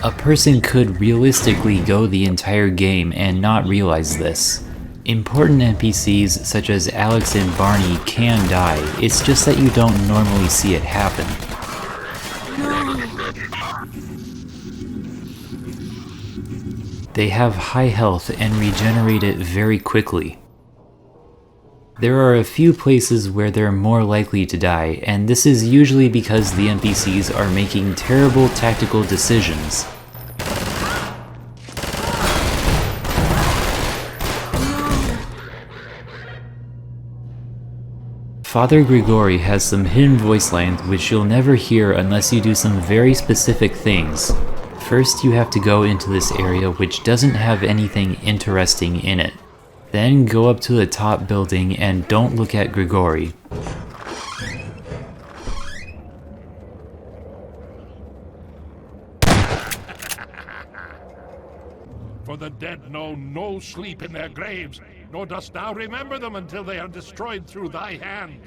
A person could realistically go the entire game and not realize this. Important NPCs such as Alex and Barney can die, it's just that you don't normally see it happen. They have high health and regenerate it very quickly. There are a few places where they're more likely to die, and this is usually because the NPCs are making terrible tactical decisions. Father Grigori has some hidden voice lines which you'll never hear unless you do some very specific things. First, you have to go into this area which doesn't have anything interesting in it. Then go up to the top building and don't look at Grigori. For the dead know no sleep in their graves, nor dost thou remember them until they are destroyed through thy hands.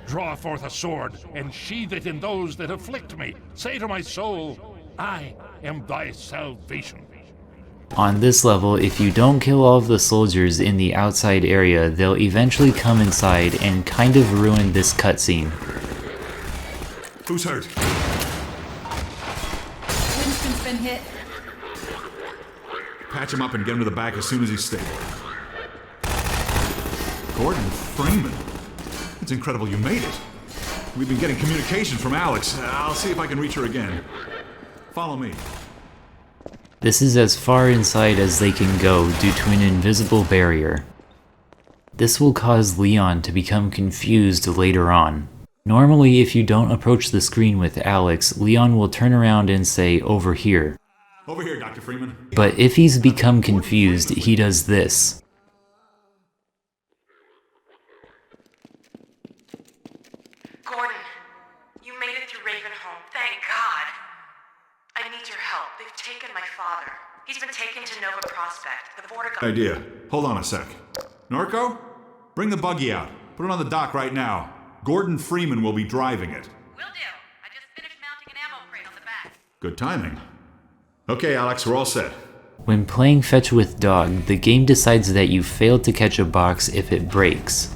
Draw forth a sword, and sheathe it in those that afflict me. Say to my soul, I am thy salvation. On this level, if you don't kill all of the soldiers in the outside area, they'll eventually come inside and kind of ruin this cutscene. Who's hurt? Winston's been hit. Patch him up and get him to the back as soon as he's stable. Gordon Freeman. It's incredible you made it. We've been getting communication from Alex. I'll see if I can reach her again. Follow me. This is as far inside as they can go due to an invisible barrier. This will cause Leon to become confused later on. Normally, if you don't approach the screen with Alex, Leon will turn around and say, "Over here." Over here, Dr. Freeman. But if he's become confused, he does this. Gordon, you made it through Ravenholm. Thank God. I need your help. They've taken my father. He's been taken to Nova Prospect. The border guard. Idea. Hold on a sec. Norco? Bring the buggy out. Put it on the dock right now. Gordon Freeman will be driving it. Will do. I just finished mounting an ammo crate on the back. Good timing. Okay, Alex, we're all set. When playing Fetch with Dog, the game decides that you failed to catch a box if it breaks.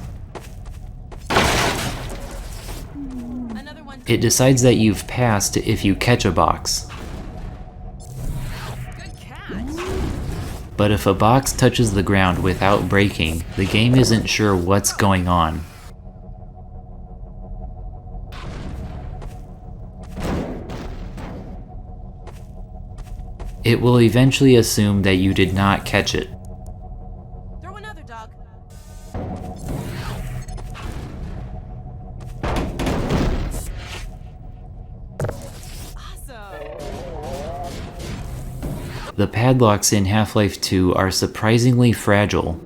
It decides that you've passed if you catch a box. But if a box touches the ground without breaking, the game isn't sure what's going on. It will eventually assume that you did not catch it. Throw another, dog. The padlocks in Half-Life 2 are surprisingly fragile.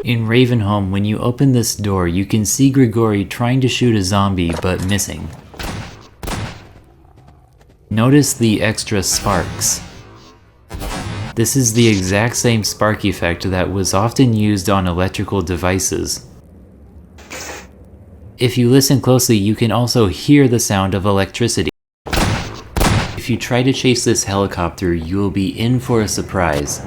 In Ravenholm, when you open this door, you can see Grigori trying to shoot a zombie but missing. Notice the extra sparks. This is the exact same spark effect that was often used on electrical devices. If you listen closely, you can also hear the sound of electricity. If you try to chase this helicopter, you will be in for a surprise.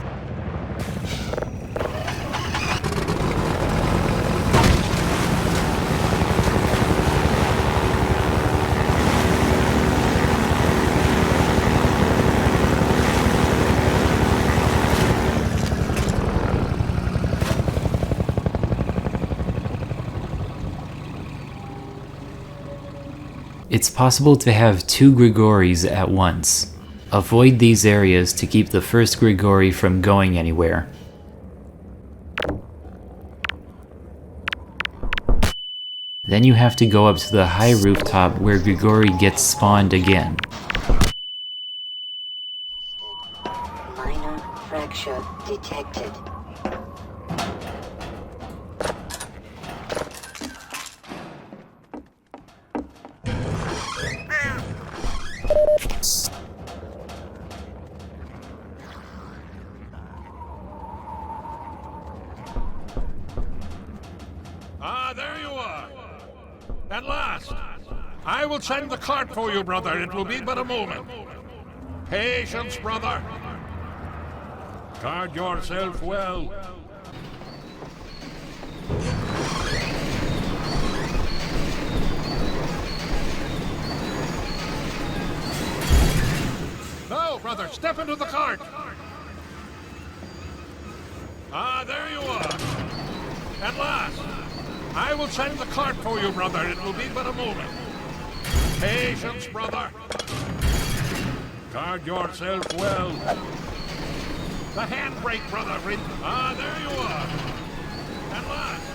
It's possible to have two Grigoris at once. Avoid these areas to keep the first Grigori from going anywhere. Then you have to go up to the high rooftop where Grigori gets spawned again. Minor fracture detected. Ah, there you are. At last. I will send the cart for you, brother. It will be but a moment. Patience, brother. Guard yourself well. No, brother, step into the cart. Ah, there you are. At last. I will send the cart for you, brother. It will be but a moment. Patience, brother. Guard yourself well. The handbrake, brother. Ah, there you are. At last.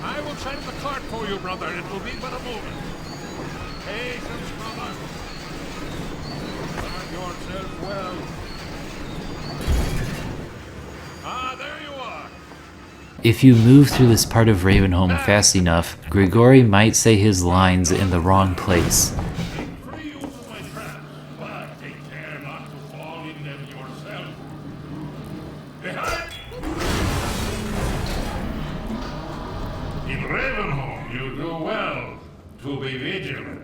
I will send the cart for you, brother. It will be but a moment. Patience, brother. Guard yourself well. Ah, there you are. If you move through this part of Ravenholm fast enough, Grigori might say his lines in the wrong place. Free use of my traps, but take care not to fall in them yourself. Behind! In Ravenholm, you do well to be vigilant.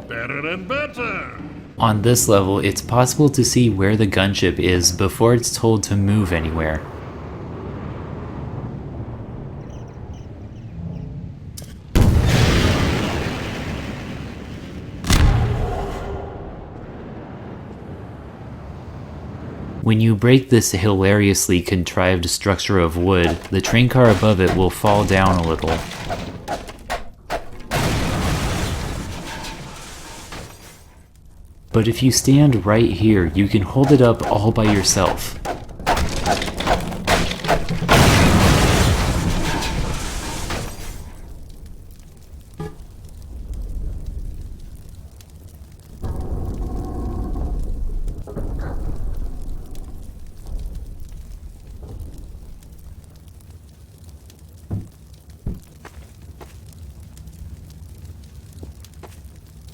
Better and better! On this level, it's possible to see where the gunship is before it's told to move anywhere. When you break this hilariously contrived structure of wood, the train car above it will fall down a little. But if you stand right here, you can hold it up all by yourself.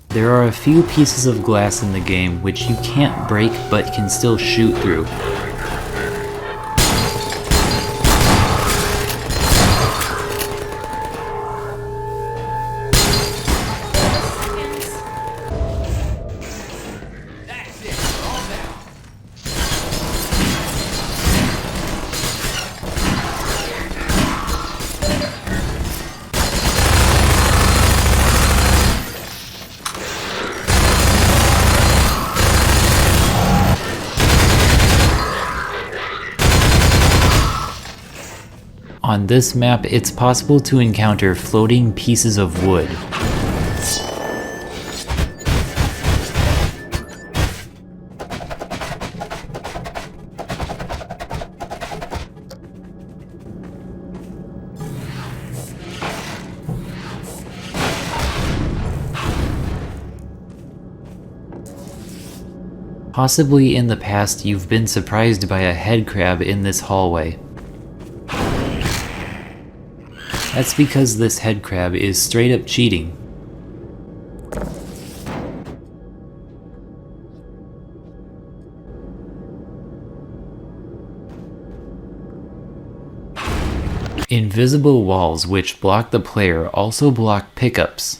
There are a few pieces of glass in the game which you can't break but can still shoot through. On this map, it's possible to encounter floating pieces of wood. Possibly in the past, you've been surprised by a head crab in this hallway. That's because this head crab is straight up cheating. Invisible walls which block the player also block pickups.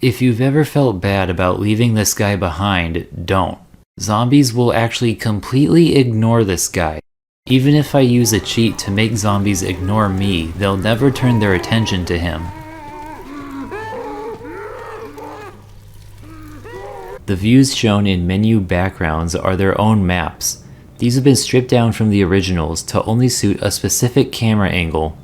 If you've ever felt bad about leaving this guy behind, don't. Zombies will actually completely ignore this guy. Even if I use a cheat to make zombies ignore me, they'll never turn their attention to him. The views shown in menu backgrounds are their own maps. These have been stripped down from the originals to only suit a specific camera angle.